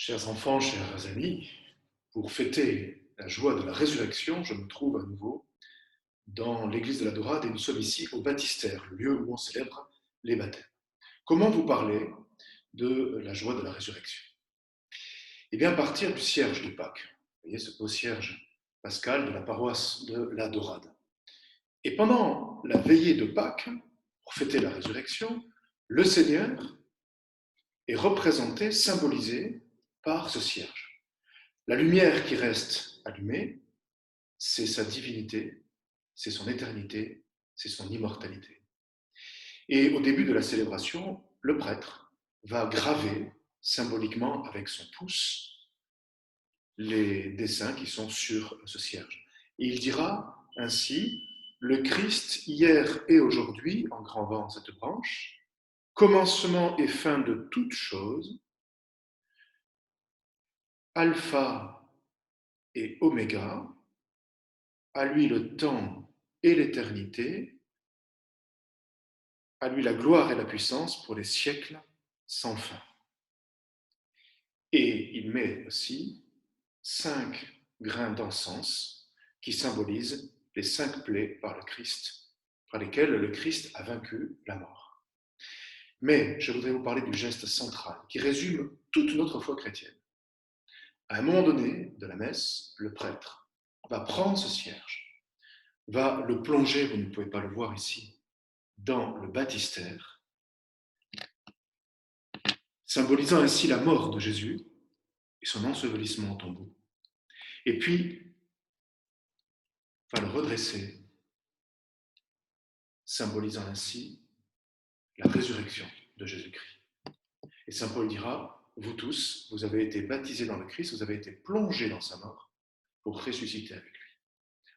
Chers enfants, chers amis, pour fêter la joie de la résurrection, je me trouve à nouveau dans l'église de la Dorade et nous sommes ici au baptistère, le lieu où on célèbre les baptêmes. Comment vous parler de la joie de la résurrection? Eh bien, à partir du cierge de Pâques, vous voyez ce beau cierge pascal de la paroisse de la Dorade. Et pendant la veillée de Pâques, pour fêter la résurrection, le Seigneur est représenté, symbolisé par ce cierge. La lumière qui reste allumée, c'est sa divinité, c'est son éternité, c'est son immortalité. Et au début de la célébration, le prêtre va graver symboliquement avec son pouce les dessins qui sont sur ce cierge. Et il dira ainsi: le Christ hier et aujourd'hui, en gravant cette branche, commencement et fin de toutes choses, alpha et oméga, à lui le temps et l'éternité, à lui la gloire et la puissance pour les siècles sans fin. Et il met aussi 5 grains d'encens qui symbolisent les 5 plaies par le Christ, par lesquelles le Christ a vaincu la mort. Mais je voudrais vous parler du geste central qui résume toute notre foi chrétienne. À un moment donné de la messe, le prêtre va prendre ce cierge, va le plonger, vous ne pouvez pas le voir ici, dans le baptistère, symbolisant ainsi la mort de Jésus et son ensevelissement en tombeau. Et puis, va le redresser, symbolisant ainsi la résurrection de Jésus-Christ. Et saint Paul dira, vous tous, vous avez été baptisés dans le Christ, vous avez été plongés dans sa mort pour ressusciter avec lui.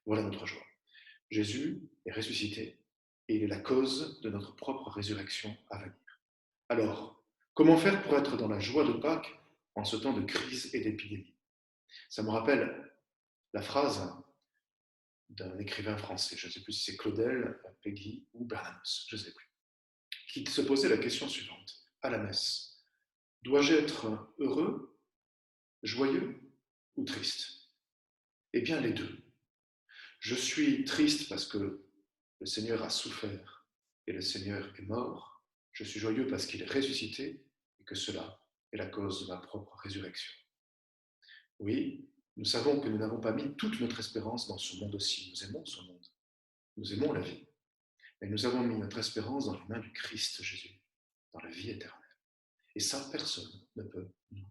Voilà notre joie. Jésus est ressuscité et il est la cause de notre propre résurrection à venir. Alors, comment faire pour être dans la joie de Pâques en ce temps de crise et d'épidémie? Ça me rappelle la phrase d'un écrivain français, je ne sais plus si c'est Claudel, Peggy ou Bernanos, je ne sais plus, qui se posait la question suivante, à la messe: dois-je être heureux, joyeux ou triste? Eh bien, les deux. Je suis triste parce que le Seigneur a souffert et le Seigneur est mort. Je suis joyeux parce qu'il est ressuscité et que cela est la cause de ma propre résurrection. Oui, nous savons que nous n'avons pas mis toute notre espérance dans ce monde aussi. Nous aimons ce monde, nous aimons la vie, mais nous avons mis notre espérance dans les mains du Christ Jésus, dans la vie éternelle. Et ça, personne ne peut nous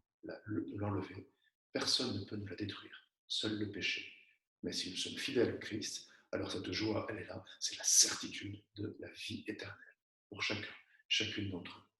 l'enlever, personne ne peut nous la détruire, seul le péché. Mais si nous sommes fidèles au Christ, alors cette joie, elle est là, c'est la certitude de la vie éternelle pour chacun, chacune d'entre nous.